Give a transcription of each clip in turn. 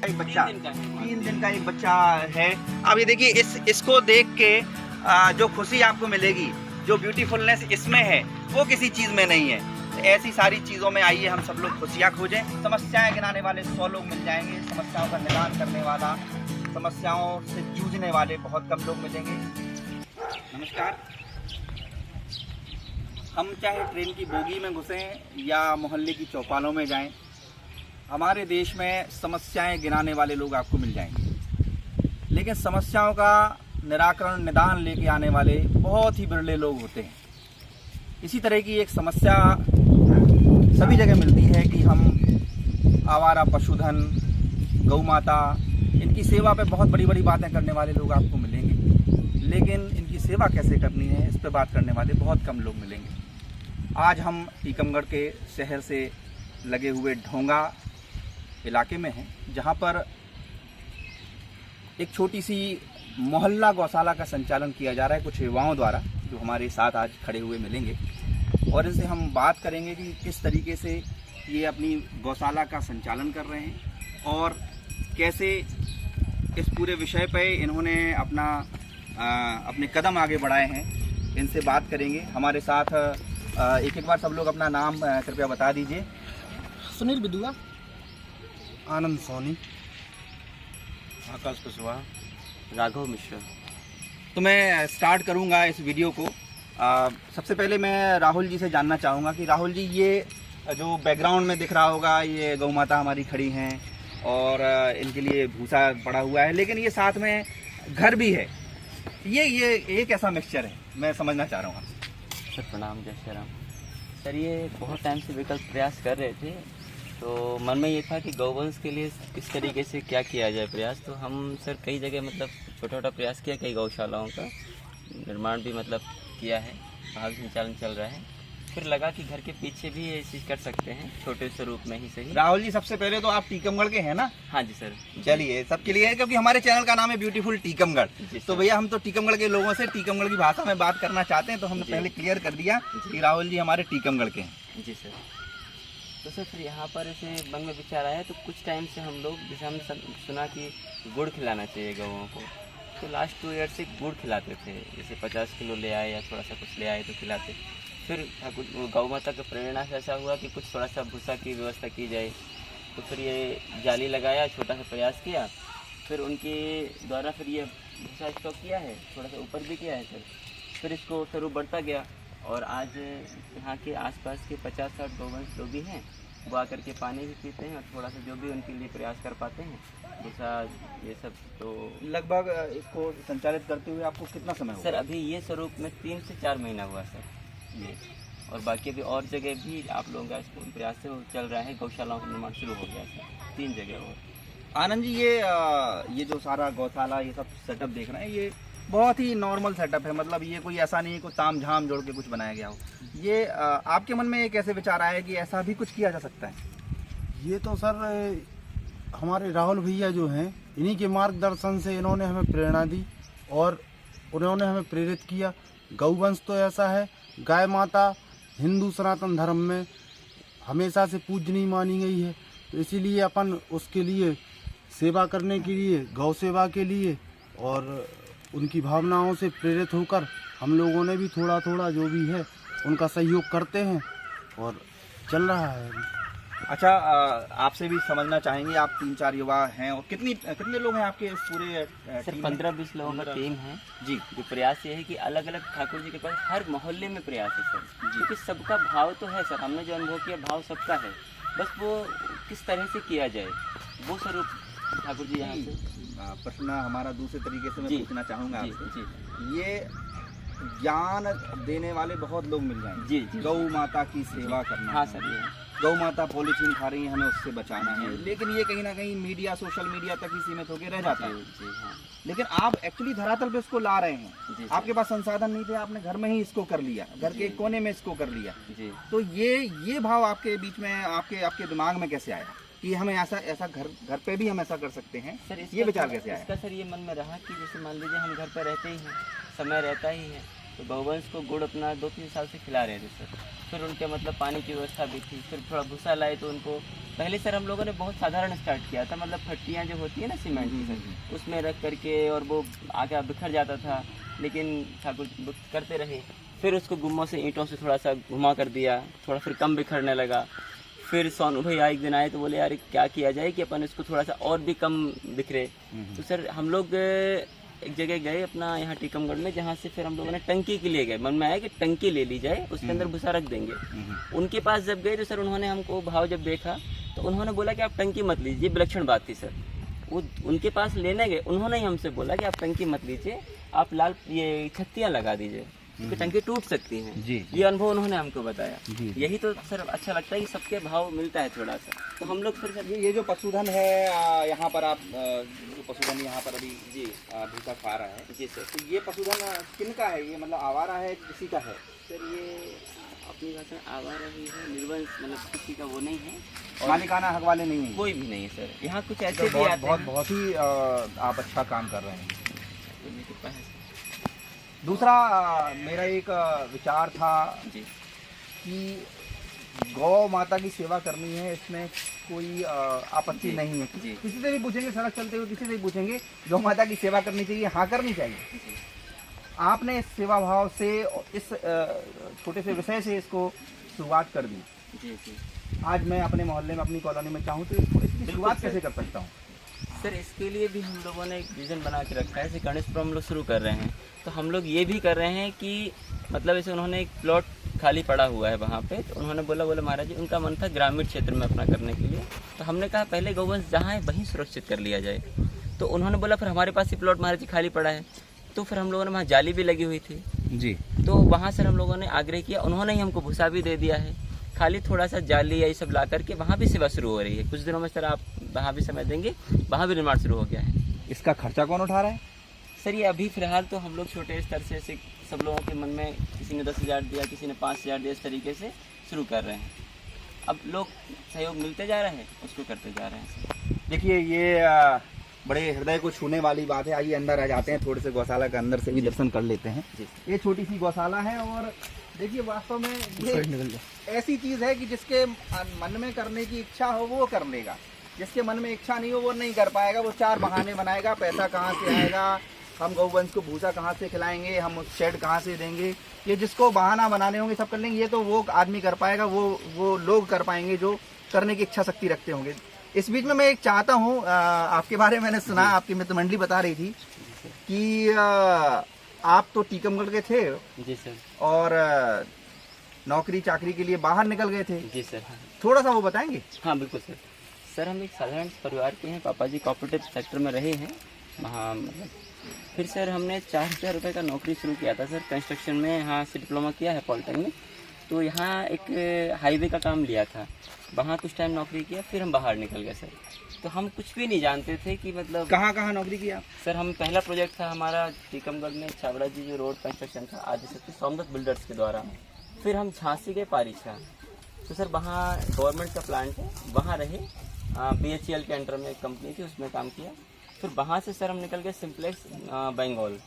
एक बच्चा 3 दिन का एक बच्चा है। अब ये देखिए इसको देख के जो खुशी आपको मिलेगी, जो ब्यूटीफुलनेस इसमें है वो किसी चीज़ में नहीं है। ऐसी सारी चीज़ों में आइए हम सब लोग खुशियाँ खोजें। समस्याएं गिनाने वाले 100 लोग मिल जाएंगे, समस्याओं का निदान करने वाला, समस्याओं से जूझने वाले बहुत कम लोग मिलेंगे। नमस्कार। हम चाहे ट्रेन की बोगी में घुसें या मोहल्ले की चौपालों में जाएं, हमारे देश में समस्याएं गिनाने वाले लोग आपको मिल जाएंगे, लेकिन समस्याओं का निराकरण निदान लेके आने वाले बहुत ही बिरले लोग होते हैं। इसी तरह की एक समस्या सभी जगह मिलती है कि हम आवारा पशुधन, गौ माता, इनकी सेवा पे बहुत बड़ी बड़ी बातें करने वाले लोग आपको मिलेंगे, लेकिन इनकी सेवा कैसे करनी है इस पे बात करने वाले बहुत कम लोग मिलेंगे। आज हम टीकमगढ़ के शहर से लगे हुए ढोंगा इलाके में हैं, जहां पर एक छोटी सी मोहल्ला गौशाला का संचालन किया जा रहा है कुछ युवाओं द्वारा, जो हमारे साथ आज खड़े हुए मिलेंगे और इनसे हम बात करेंगे कि किस तरीके से ये अपनी गौशाला का संचालन कर रहे हैं और कैसे इस पूरे विषय पे इन्होंने अपने कदम आगे बढ़ाए हैं। इनसे बात करेंगे। हमारे साथ एक बार सब लोग अपना नाम कृपया बता दीजिए। सुनील बिदुआ, आनंद सोनी, आकाश कुशवाहा, राघव मिश्रा। तो मैं स्टार्ट करूंगा इस वीडियो को। सबसे पहले मैं राहुल जी से जानना चाहूँगा कि राहुल जी, ये जो बैकग्राउंड में दिख रहा होगा, ये गौ माता हमारी खड़ी हैं और इनके लिए भूसा पड़ा हुआ है, लेकिन ये साथ में घर भी है। ये कैसा मिक्सचर है, मैं समझना चाह रहा हूँ। सर प्रणाम, जय श्री राम। सर ये बहुत टाइम से विकल्प प्रयास कर रहे थे, तो मन में ये था कि गौवंश के लिए किस तरीके से क्या किया जाए प्रयास। तो हम सर कई जगह मतलब छोटा छोटा प्रयास किया, कई गौशालाओं का निर्माण भी मतलब किया है, भाग संचालन चल रहा है। फिर लगा कि घर के पीछे भी ये चीज़ कर सकते हैं, छोटे स्वरूप में ही सही। राहुल जी, सबसे पहले तो आप टीकमगढ़ के हैं ना? हाँ जी सर। चलिए, सबके लिए है, क्योंकि हमारे चैनल का नाम है ब्यूटीफुल टीकमगढ़। तो भैया, हम तो टीकमगढ़ के लोगों से टीकमगढ़ की भाषा में बात करना चाहते हैं, तो हमने पहले क्लियर कर दिया कि राहुल जी हमारे टीकमगढ़ के हैं। जी सर। तो सर फिर यहाँ पर ऐसे मन में विचार आया, तो कुछ टाइम से हम लोग, जैसे हमने सुना कि गुड़ खिलाना चाहिए गौओं को, तो लास्ट 2 ईयर से गुड़ खिलाते थे। जैसे 50 किलो ले आए या थोड़ा सा कुछ ले आए तो खिलाते। फिर गौ माता की प्रेरणा से ऐसा हुआ कि कुछ थोड़ा सा भूसा की व्यवस्था की जाए, तो फिर ये जाली लगाया, छोटा सा प्रयास किया। फिर उनके द्वारा फिर ये भूसा स्टॉक किया है, थोड़ा सा ऊपर भी किया है सर। फिर इसको स्वरूप बढ़ता गया और आज यहाँ के आसपास के 50-60 गौवंश लोग भी हैं, वो आकर के पानी भी पीते हैं और थोड़ा सा जो भी उनके लिए प्रयास कर पाते हैं, भूसा ये सब। तो लगभग इसको संचालित करते हुए आपको कितना समय हुआ? सर अभी ये स्वरूप में 3 से 4 महीना हुआ सर ये, और बाकी अभी और जगह भी आप लोगों का प्रयास से चल रहा है, गौशालाओं का निर्माण शुरू हो गया सर 3 जगह और। आनंद जी, ये जो सारा गौशाला ये सब सेटअप देख रहे हैं, ये बहुत ही नॉर्मल सेटअप है, मतलब ये कोई ऐसा नहीं है कोई ताम झाम जोड़ के कुछ बनाया गया हो। ये आपके मन में ये कैसे विचार आया कि ऐसा भी कुछ किया जा सकता है? ये तो सर हमारे राहुल भैया जो हैं, इन्हीं के मार्गदर्शन से इन्होंने हमें प्रेरणा दी और उन्होंने हमें प्रेरित किया। गौवंश तो ऐसा है, गाय माता हिंदू सनातन धर्म में हमेशा से पूजनीय मानी गई है, तो इसीलिए अपन उसके लिए सेवा करने के लिए, गौ सेवा के लिए और उनकी भावनाओं से प्रेरित होकर हम लोगों ने भी थोड़ा थोड़ा जो भी है उनका सहयोग करते हैं और चल रहा है। अच्छा, आपसे भी समझना चाहेंगे, आप 3-4 युवा हैं और कितने लोग हैं आपके इस पूरे सर 15-20 लोगों का टीम है जी। जो प्रयास ये है कि अलग अलग ठाकुर जी के पास हर मोहल्ले में प्रयास है सर, क्योंकि सबका भाव तो है सर, हमने जो अनुभव किया भाव सबका है, बस वो किस तरह से किया जाए वो स्वरूप ठाकुर जी यहाँ से। प्रश्न हमारा दूसरे तरीके से मैं पूछना चाहूँगा आपसे। ये ज्ञान देने वाले बहुत लोग मिल जाएंगे जी। गौ माता की सेवा करना। हाँ सर, ये गौ माता पॉलीथीन खा रही है, हमें उससे बचाना है, लेकिन ये कहीं ना कहीं मीडिया, सोशल मीडिया तक ही सीमित होकर रह जाता है। जी हाँ। लेकिन आप एक्चुअली धरातल पे इसको ला रहे हैं। आपके पास संसाधन नहीं थे, आपने घर में ही इसको कर लिया, घर के कोने में इसको कर लिया जी। तो ये भाव आपके बीच में, आपके दिमाग में कैसे आया कि हमें ऐसा घर पे भी हम ऐसा कर सकते हैं? सर ये विचार कैसे आया? इसका सर ये मन में रहा कि जैसे मान लीजिए हम घर पर रहते ही हैं, समय रहता ही है, तो गौवंश को गुड़ अपना 2-3 साल से खिला रहे थे सर। फिर उनके मतलब पानी की व्यवस्था भी थी, फिर थोड़ा भूसा लाए तो उनको पहले सर हम लोगों ने बहुत साधारण स्टार्ट किया था, मतलब फट्टियाँ जो होती है ना सीमेंट की सर, उसमें रख करके, और वो आगे बिखर जाता था, लेकिन ठाकुर करते रहे। फिर उसको गुम्मों से ईंटों से थोड़ा सा घुमा कर दिया, थोड़ा फिर कम बिखरने लगा। फिर सोनू भैया एक दिन आए तो बोले यार क्या किया जाए कि अपन इसको थोड़ा सा और भी कम बिखरे। तो सर हम लोग एक जगह गए अपना यहाँ टीकमगढ़ में, जहाँ से फिर हम लोगों ने टंकी के लिए गए, मन में आया कि टंकी ले ली जाए, उसके अंदर भूसा रख देंगे। उनके पास जब गए तो सर उन्होंने हमको भाव जब देखा तो उन्होंने बोला कि आप टंकी मत लीजिए, विलक्षण बात थी सर। वो उनके पास लेने गए, उन्होंने ही हमसे बोला कि आप टंकी मत लीजिए, आप लाल ये छत्तियाँ लगा दीजिए क्योंकि टंकी टूट सकती हैं। जी। ये अनुभव उन्होंने हमको बताया। जी। यही तो सर अच्छा लगता है कि सबके भाव मिलता है थोड़ा सा। तो हम लोग फिर सर ये जो पशुधन है यहाँ पर आप जो पशुधन यहाँ पर अभी जी भूसा खा रहा है, जी सर। तो ये पशुधन किनका है? ये मतलब आवारा है कि किसी का है? सर ये अपनी भाषा में आवारा ही है, निर्वंश, मतलब किसी का वो नहीं है, और मालिकाना हक वाले नहीं है? कोई भी नहीं है सर। यहाँ कुछ तो ऐसे भी बहुत आते बहुत हैं। बहुत ही आप अच्छा काम कर रहे हैं। तो मेरे के पास- दूसरा मेरा एक विचार था जी कि गौ माता की सेवा करनी है, इसमें कोई आपत्ति जी, नहीं है। जी। किसी से भी पूछेंगे, सड़क चलते हुए किसी से भी पूछेंगे, गौ माता की सेवा करनी चाहिए, हाँ करनी चाहिए। जी आपने इस सेवा भाव से, इस छोटे से विषय से इसको शुरुआत कर दी। जी जी आज मैं अपने मोहल्ले में, अपनी कॉलोनी में चाहूँ तो इसकी बिल्कुल शुरुआत सर। कैसे कर सकता हूँ? सर इसके लिए भी हम लोगों ने एक विज़न बना के रखा है। जैसे गणेशपुर हम लोग शुरू कर रहे हैं, तो हम लोग ये भी कर रहे हैं कि मतलब ऐसे उन्होंने एक प्लॉट खाली पड़ा हुआ है वहाँ पे, तो उन्होंने बोला महाराज जी उनका मन था ग्रामीण क्षेत्र में अपना करने के लिए। तो हमने कहा पहले गौवंश जहाँ है वहीं सुरक्षित कर लिया जाए। तो उन्होंने बोला फिर हमारे पास ही प्लॉट महाराज जी खाली पड़ा है। तो फिर हम लोगों ने वहाँ जाली भी लगी हुई थी, जी। तो वहाँ सर हम लोगों ने आग्रह किया, उन्होंने ही हमको भूसा भी दे दिया है, खाली थोड़ा सा जाली या ये सब ला करके वहाँ भी सेवा शुरू हो रही है। कुछ दिनों में सर आप वहाँ भी समय देंगे, वहाँ भी निर्माण शुरू हो गया है। इसका खर्चा कौन उठा रहा है? सर ये अभी फिलहाल तो हम लोग छोटे स्तर से ऐसे सब लोगों के मन में, किसी ने 10,000 दिया, किसी ने 5,000 दिया, इस तरीके से शुरू कर रहे हैं। अब लोग सहयोग मिलते जा रहे हैं, उसको करते जा रहे हैं। देखिए ये बड़े हृदय को छूने वाली बात है। आइए अंदर आ जाते हैं, थोड़े से गौशाला के अंदर से भी दर्शन कर लेते हैं। जी। ये छोटी सी गौशाला है और देखिए वास्तव में ये ऐसी चीज है कि जिसके मन में करने की इच्छा हो वो कर लेगा, जिसके मन में इच्छा नहीं हो वो नहीं कर पाएगा। वो 4 बहाने बनाएगा, पैसा कहाँ से आएगा, हम गौवंश को भूसा कहाँ से खिलाएंगे, हम उस शेड कहाँ से देंगे, ये जिसको बहाना बनाने होंगे सब कर लेंगे। ये तो वो आदमी कर पाएगा, वो लोग कर पाएंगे जो करने की इच्छा शक्ति रखते होंगे। इस बीच में मैं एक चाहता हूँ, आपके बारे में मैंने सुना, आपकी मित्र मंडली बता रही थी कि आप तो टीकमगढ़ के थे जी सर। और नौकरी चाकरी के लिए बाहर निकल गए थे। जी सर। थोड़ा सा वो बताएंगे? हाँ बिल्कुल सर। सर हम एक साधारण परिवार के हैं, पापा जी कोऑपरेटिव सेक्टर में रहे हैं वहाँ, मतलब फिर सर हमने 4,000 रुपये का नौकरी शुरू किया था सर कंस्ट्रक्शन में। यहाँ से डिप्लोमा किया है पॉलिटेक्निक, तो यहाँ एक हाईवे का काम लिया था, वहाँ कुछ टाइम नौकरी किया, फिर हम बाहर निकल गए सर। तो हम कुछ भी नहीं जानते थे कि मतलब कहाँ नौकरी की आप? सर हम पहला प्रोजेक्ट था हमारा टीकमगढ़ में, छाबड़ा जी जो रोड कंस्ट्रक्शन था आदिशक्ति सोमदत्त बिल्डर्स के द्वारा। फिर हम झांसी गए पारिछा, तो सर वहाँ गवर्नमेंट का प्लांट है, वहाँ रहे, BHEL के अंडर में एक कंपनी थी, उसमें काम किया। फिर वहाँ से सर हम निकल गए सिम्प्लेक्स बंगाल,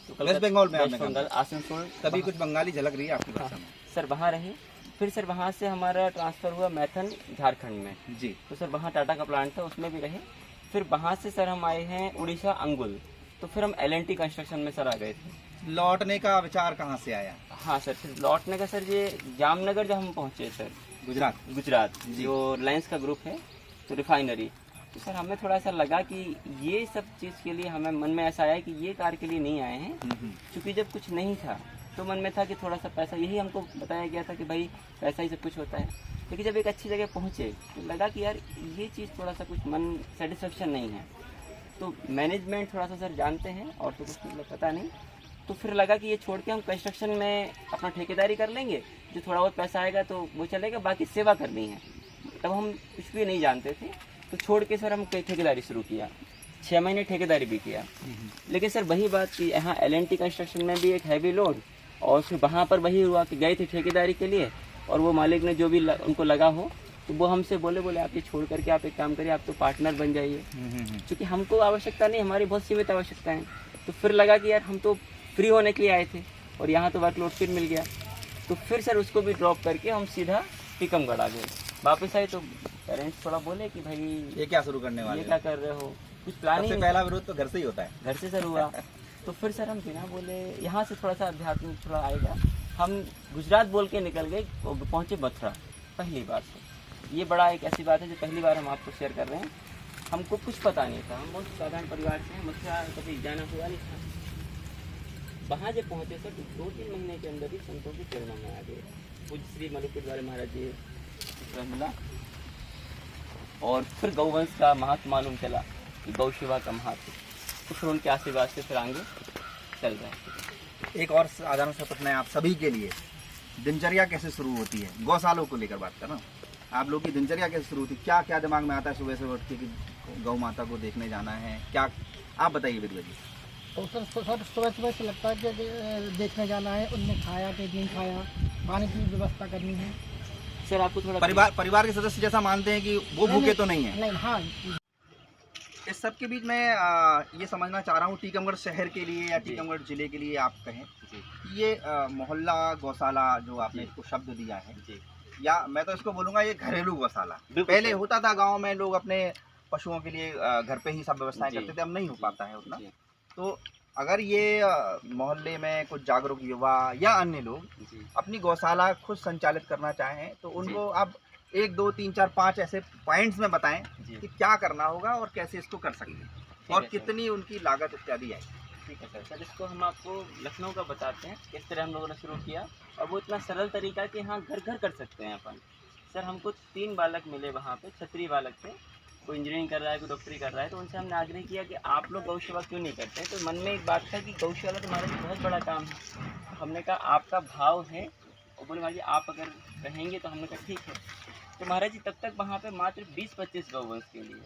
तो वेस्ट बंगाल में आपने वेस्ट काम बंगाल आसनसोल। तभी कुछ बंगाली झलक रही है आपकी भाषा में। सर वहाँ रहे, फिर सर वहाँ से हमारा ट्रांसफ़र हुआ मैथन झारखंड में। जी। तो सर वहाँ टाटा का प्लांट था, उसमें भी रहे। फिर वहाँ से सर हम आए हैं उड़ीसा अंगुल, तो फिर हम L&T कंस्ट्रक्शन में सर आ गए थे। लौटने का विचार कहाँ से आया? हाँ सर, फिर लौटने का सर ये जामनगर जब हम पहुँचे सर, गुजरात जो रिलायंस का ग्रुप है, तो रिफाइनरी, तो सर हमें थोड़ा सा लगा कि ये सब चीज़ के लिए हमें मन में ऐसा आया कि ये कार्य के लिए नहीं आए हैं, क्योंकि जब कुछ नहीं था तो मन में था कि थोड़ा सा पैसा, यही हमको बताया गया था कि भाई पैसा ही सब कुछ होता है। लेकिन जब एक अच्छी जगह पहुँचे तो लगा कि यार ये चीज़ थोड़ा सा कुछ मन सेटिस्फेक्शन नहीं है। तो मैनेजमेंट थोड़ा सा सर जानते हैं और तो कुछ मतलब पता नहीं, तो फिर लगा कि ये छोड़ के हम कंस्ट्रक्शन में अपना ठेकेदारी कर लेंगे, जो थोड़ा बहुत पैसा आएगा तो वो चलेगा, बाकी सेवा करनी है। तब हम कुछ भी नहीं जानते थे, तो छोड़ के सर हम ठेकेदारी शुरू किया, 6 महीने ठेकेदारी भी किया। लेकिन सर वही बात कि यहाँ L&T कंस्ट्रक्शन में भी एक हैवी लोड, और फिर वहाँ पर वही हुआ कि गए थे ठेकेदारी के लिए, और वो मालिक ने जो भी उनको लगा हो तो वो हमसे बोले आप ये छोड़ करके आप एक काम करिए, आप तो पार्टनर बन जाइए, क्योंकि हमको आवश्यकता नहीं, हमारी बहुत सीमित आवश्यकता है। तो फिर लगा कि यार हम तो फ्री होने के लिए आए थे, और यहाँ तो वर्कलोड फिर मिल गया, तो फिर सर उसको भी ड्रॉप करके हम सीधा टीकमगढ़ आ गए। वापस आए तो पेरेंट्स थोड़ा बोले कि भाई ये क्या शुरू करने वाले ये हो? क्या कर रहे हो, कुछ प्लानिंग। सबसे पहला विरोध तो घर से ही होता है। घर से सर हुआ। तो फिर सर हम बिना बोले यहाँ से थोड़ा सा अध्यात्म थोड़ा आएगा, हम गुजरात बोल के निकल गए और पहुँचे मथुरा पहली बार से। ये बड़ा एक ऐसी बात है जो पहली बार हम आपको शेयर कर रहे हैं। हमको कुछ पता नहीं था, हम बहुत साधारण परिवार से हैं, मथुरा कभी जाना हुआ नहीं था। वहाँ जब पहुँचे सर तो 2-3 महीने के अंदर ही संतों की प्रेरणा में आ गए। पूज्य श्री मलुकपुर वाले महाराज जी मिला, और फिर गौवंश का महत्व मालूम चला कि गौ सेवा का महत्व, तो फिर उनके आशीर्वाद से फिर आगे चल रहा है। एक और साधारण सा प्रश्न है आप सभी के लिए, दिनचर्या कैसे शुरू होती है? गौशालों को लेकर बात कर रहा हूँ। आप लोग की दिनचर्या कैसे शुरू होती है? क्या क्या दिमाग में आता है सुबह से उठ के कि गौ माता को देखने जाना है? क्या आप बताइए विद्या जी। तो सर सुबह सुबह से लगता है कि देखने जाना है, उनने खाया कि नहीं खाया, पानी की व्यवस्था करनी है। सर आपको थोड़ा परिवार के सदस्य जैसा मानते हैं कि वो भूखे तो नहीं है? नहीं, हाँ। इस सब के बीच में ये समझना चाह रहा हूँ, टीकमगढ़ शहर के लिए या टीकमगढ़ जिले के लिए आप कहें, ये मोहल्ला गौशाला जो आपने इसको शब्द दिया है, या मैं तो इसको बोलूँगा ये घरेलू गौशाला। पहले होता था गांव में, लोग अपने पशुओं के लिए घर पे ही सब व्यवस्थाएं करते थे, अब नहीं हो पाता है उतना। तो अगर ये मोहल्ले में कुछ जागरूक युवा या अन्य लोग अपनी गौशाला खुद संचालित करना चाहें तो उनको आप 1, 2, 3, 4, 5 ऐसे पॉइंट्स में बताएं कि क्या करना होगा और कैसे इसको कर सकते हैं और कितनी उनकी लागत इत्यादि है। ठीक है सर। सर इसको हम आपको लखनऊ का बताते हैं किस तरह हम लोगों ने शुरू किया, और वो इतना सरल तरीका कि हाँ घर घर कर सकते हैं अपन। सर हमको 3 बालक मिले वहाँ पे, क्षत्रिय बालक थे, कोई इंजीनियरिंग कर रहा है, कोई डॉक्टरी कर रहा है। तो उनसे हमने आग्रह किया कि आप लोग गौ सेवा क्यों नहीं करते? तो मन में एक बात था कि गौ सेवा तो हमारे लिए बहुत बड़ा काम है। तो हमने कहा आपका भाव है, और बोले महाराज जी आप अगर रहेंगे तो हमने कहा ठीक है। तो महाराज जी तब तक वहाँ पे मात्र 20-25 गौवंश के लिए,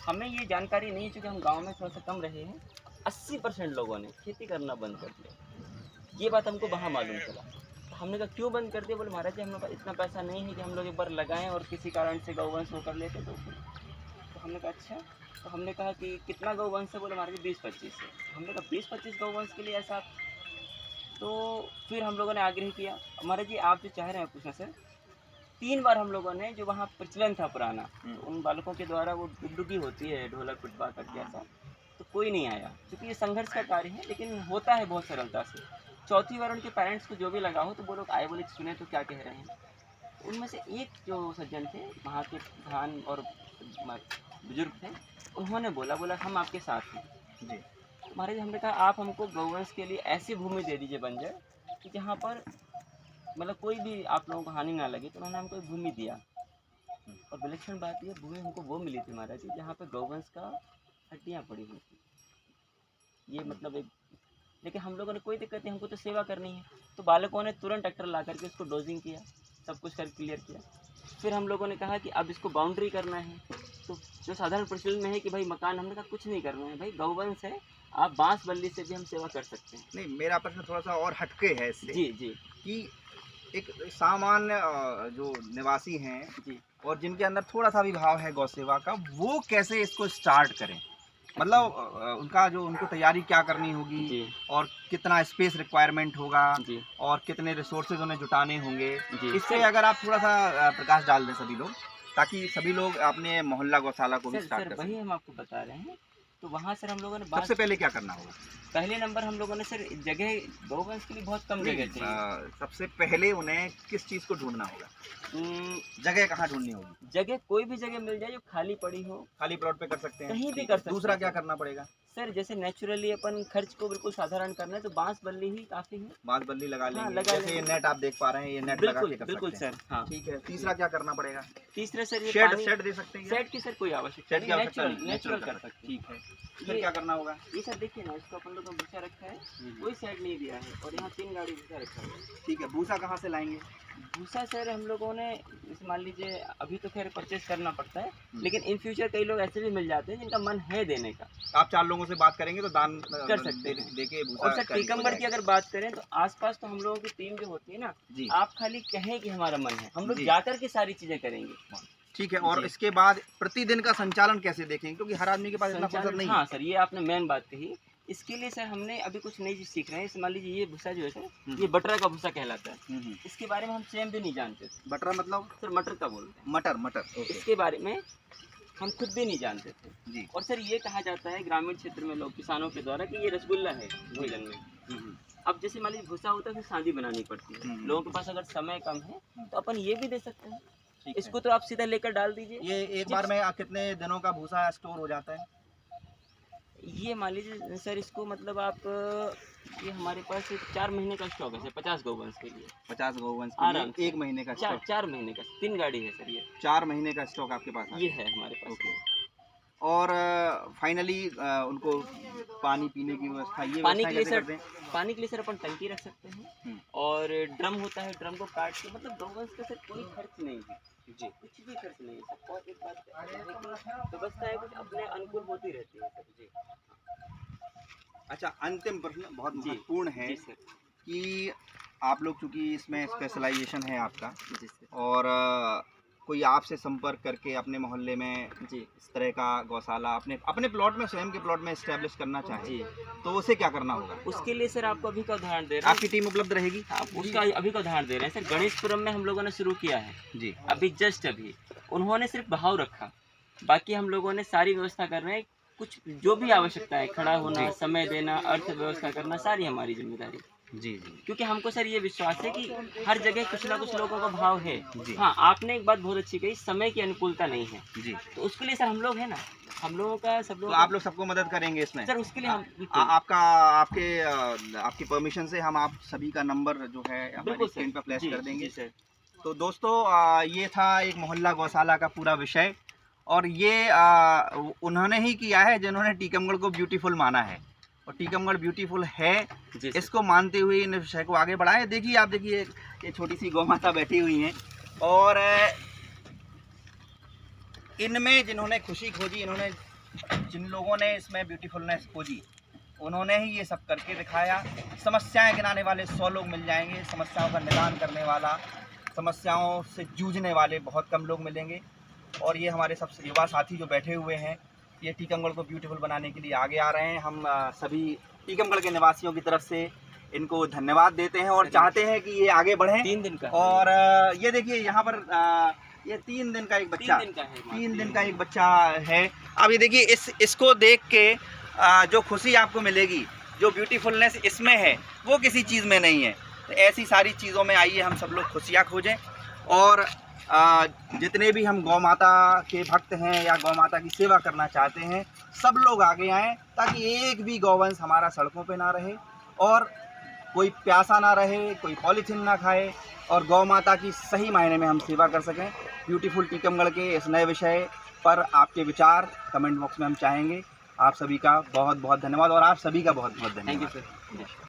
हमें ये जानकारी नहीं है चूँकि हम गाँव में थोड़ा सा कम रहे हैं, 80% लोगों ने खेती करना बंद कर दिया। ये बात हमको वहाँ मालूम चला। तो हमने कहा क्यों बंद कर दिया? बोले महाराज जी हम लोग का इतना पैसा नहीं है कि हम लोग एक बार लगाएं और किसी कारण से गौवंश वो कर लेते। तो हमने कहा अच्छा। तो हमने कहा कि कितना गौवंश है? बोले महाराज जी 20-25 है। हमने कहा 20-25 गौवंश के लिए ऐसा। तो फिर हम लोगों ने आग्रह किया, महाराज जी आप जो चाह रहे हैं पूछना सर। 3 बार हम लोगों ने, जो वहाँ प्रचलन था पुराना, तो उन बालकों के द्वारा वो डुगडुगी होती है, ढोलक पिटवा करके ऐसा, तो कोई नहीं आया क्योंकि ये संघर्ष का कार्य है, लेकिन होता है बहुत सरलता से। 4थी बार उनके पेरेंट्स को जो भी लगा हो तो वो लोग आए, बोले सुने तो क्या कह रहे हैं। उनमें से एक जो सज्जन थे वहाँ के प्रधान और बुजुर्ग थे, उन्होंने बोला हम आपके साथ हैं जी। महाराज हमने कहा आप हमको गौवंश के लिए ऐसी भूमि दे दीजिए बंजर कि जहाँ पर मतलब कोई भी आप लोगों को हानि ना लगे। तो उन्होंने हमको भूमि दिया, और विलक्षण बात यह भूमि हमको वो मिली थी महाराज जी जहाँ पे गौवंश का हड्डियाँ पड़ी हुई थी। ये मतलब एक, लेकिन हम लोगों ने कोई दिक्कत नहीं, हमको तो सेवा करनी है। तो बालकों ने तुरंत ट्रैक्टर ला करके उसको डोजिंग किया, सब कुछ कर क्लियर किया। फिर हम लोगों ने कहा कि अब इसको बाउंड्री करना है। तो जो साधारण प्रचलन में है कि भाई मकान, हमने कहा कुछ नहीं करना है भाई, गौवंश है, आप बांस बल्ली से भी हम सेवा कर सकते हैं। नहीं, मेरा प्रश्न थोड़ा सा और हटके है इससे जी जी, कि एक सामान्य जो निवासी हैं जी, और जिनके अंदर थोड़ा सा भी भाव है गौ सेवा का, वो कैसे इसको स्टार्ट करें? मतलब उनका जो उनको तैयारी क्या करनी होगी जी, और कितना स्पेस रिक्वायरमेंट होगा जी, और कितने रिसोर्सेज उन्हें जुटाने होंगे, जी। इससे अगर आप थोड़ा सा प्रकाश डाल दें सभी लोग, ताकि सभी लोग अपने मोहल्ला गौशाला को भी सर स्टार्ट कर वही सकें। हम आपको बता रहे हैं। तो वहाँ सर हम लोगों ने सबसे पहले क्या करना होगा? पहले नंबर हम लोगों ने सर जगह, गौवंश के लिए बहुत कम जगह चाहिए। सबसे पहले उन्हें किस चीज़ को ढूंढना होगा? जगह कहाँ ढूंढनी होगी? जगह कोई भी जगह मिल जाए जो खाली पड़ी हो, खाली प्लॉट पे कर सकते हैं, कहीं भी कर सकते हैं। दूसरा क्या करना पड़ेगा? सर जैसे नेचुरली अपन खर्च को बिल्कुल साधारण करना है तो बांस बल्ली ही काफी है। बांस बल्ली लगा लेंगे, लगा जैसे ये लेंगे। नेट आप देख पा रहे हैं, ये नेट लगा बिल्कुल के कर बिल्कुल सकते हैं। सर, हाँ ठीक है। तीसरा क्या करना पड़ेगा? तीसरा सर ये शेड पानी, शेड दे सकते हैं? शेड की सर कोई आवश्यकता शेड की नहीं, आवश्यकता नहीं, नेचुरल कर सकते हैं। ठीक है। फिर क्या करना होगा? ये सर देखिए ना, इसको अपन लोगों ने भूसा रखा है, कोई शेड नहीं दिया है, और यहाँ 3 गाड़ी भूसा रखा है। ठीक है। भूसा कहाँ से लाएंगे? भूसा सर हम लोगों ने जैसे मान लीजिए अभी तो खैर परचेज करना पड़ता है, लेकिन इन फ्यूचर कई लोग ऐसे भी मिल जाते हैं जिनका मन है देने का। आप 4 लोगों से बात करेंगे तो दान कर सकते हैं। देके भूसा। और सर टीकमगढ़ की अगर बात करें तो आसपास तो हम लोगों की टीम जो होती है ना जी, आप खाली कहें कि हमारा मन है, हम लोग जी। जाकर के सारी चीजें करेंगे। ठीक है। और जी। इसके बाद प्रतिदिन का संचालन कैसे देखेंगे, क्योंकि हर आदमी के पास इतना फुर्सत नहीं है। हाँ सर, ये आपने मेन बात कही इसके लिए सर हमने अभी कुछ नई चीज़ सीख रहे हैं। मान लीजिए ये भूसा जो है सर, ये बटरा का भूसा कहलाता है। इसके बारे में हम सेम भी नहीं जानते थे। बटरा मतलब? सर मटर का बोलते हैं। मटर, मटर, ओके। इसके बारे में हम खुद भी नहीं जानते थे जी। और सर ये कहा जाता है ग्रामीण क्षेत्र में लोग, किसानों के द्वारा, कि ये रसगुल्ला है भोजन में। अब जैसे मान लीजिए भूसा होता है, फिर साँधी बनानी पड़ती है। लोगों के पास अगर समय कम है तो अपन ये भी दे सकते हैं। इसको तो आप सीधा लेकर डाल दीजिए। ये एक बार में कितने दिनों का भूसा स्टोर हो जाता है? ये मान लीजिए सर, इसको मतलब आप, ये हमारे पास 4 महीने का स्टॉक है सर, 50 गौवंश के लिए। 50 गौवंश आराम के लिए 1 महीने का स्टॉक? 4 महीने का, 3 गाड़ी है सर ये। 4 महीने का स्टॉक आपके पास ये है हमारे पास। ओके। और फाइनली उनको पानी पीने की व्यवस्था, ये पानी के लिए कैसे सर, करते हैं? पानी के लिए सर अपन टंकी रख सकते हैं और ड्रम होता है, ड्रम को काट के, मतलब गौवंश का सर कोई खर्च नहीं है जी, कुछ भी खर्च नहीं है सर। और एक बात व्यवस्था है कुछ अपने अनुकूल होती रहती है सर जी। अच्छा, अंतिम प्रश्न बहुत जी, महत्वपूर्ण है जी सर। कि आप लोग, चूँकि इसमें स्पेशलाइजेशन है आपका, जी सर। और कोई आपसे संपर्क करके अपने मोहल्ले में जी इस तरह का गौशाला अपने अपने प्लॉट में, स्वयं के प्लॉट में इस्टेब्लिश करना चाहे, जी, तो उसे क्या करना होगा? उसके लिए सर आपको अभी का उदाहरण दे रहे हैं। आपकी टीम उपलब्ध रहेगी? आप उसका अभी का उदाहरण दे रहे हैं सर। गणेशपुरम में हम लोगों ने शुरू किया है जी। अभी, जस्ट अभी। उन्होंने सिर्फ बहाव रखा, बाकी हम लोगों ने सारी व्यवस्था कर रहे हैं। कुछ जो भी आवश्यकता है, खड़ा होना, समय देना, अर्थव्यवस्था करना, सारी हमारी जिम्मेदारी। जी जी। क्योंकि हमको सर ये विश्वास है कि हर जगह कुछ ना कुछ लोगों का भाव है। जी। हाँ, आपने एक बात बहुत अच्छी कही, समय की अनुकूलता नहीं है, जी। तो उसके लिए सर हम लोग हैं ना, हम लोगों का, सब तो लोग, आप लोग सबको मदद करेंगे इसमें? सर उसके लिए हम आपकी परमिशन से हम आप सभी का नंबर जो है हमारी स्क्रीन पर फ्लैश कर देंगे। सर। तो दोस्तों, ये था एक मोहल्ला गौशाला का पूरा विषय, और ये उन्होंने ही किया है जिन्होंने टीकमगढ़ को ब्यूटीफुल माना है, और टीकमगढ़ ब्यूटीफुल है, इसको मानते हुए इन विषय को आगे बढ़ाए। देखिए, आप देखिए, ये छोटी सी गौ माता बैठी हुई हैं, और इनमें जिन्होंने खुशी खोजी, इन्होंने, जिन लोगों ने इसमें ब्यूटीफुलनेस खोजी, उन्होंने ही ये सब करके दिखाया। समस्याएं गिनाने वाले 100 लोग मिल जाएंगे, समस्याओं का निदान करने वाला, समस्याओं से जूझने वाले बहुत कम लोग मिलेंगे। और ये हमारे सब युवा साथी जो बैठे हुए हैं, ये टीकमगढ़ को ब्यूटीफुल बनाने के लिए आगे आ रहे हैं। हम सभी टीकमगढ़ के निवासियों की तरफ से इनको धन्यवाद देते हैं और चाहते हैं कि ये आगे बढ़ें। 3 दिन का। और ये देखिए, यहाँ पर ये 3 दिन का एक बच्चा, 3 दिन का एक बच्चा है। अब ये देखिए, इसको देख के जो खुशी आपको मिलेगी, जो ब्यूटीफुलनेस इसमें है, वो किसी चीज़ में नहीं है। तो ऐसी सारी चीज़ों में आइए हम सब लोग खुशियाँ खोजें, और जितने भी हम गौ माता के भक्त हैं या गौ माता की सेवा करना चाहते हैं, सब लोग आगे आएँ, ताकि एक भी गौवंश हमारा सड़कों पे ना रहे, और कोई प्यासा ना रहे, कोई पॉलीथीन ना खाए, और गौ माता की सही मायने में हम सेवा कर सकें। ब्यूटीफुल टीकमगढ़ के इस नए विषय पर आपके विचार कमेंट बॉक्स में हम चाहेंगे। आप सभी का बहुत बहुत धन्यवाद, और आप सभी का बहुत बहुत धन्यवाद। Thank you sir.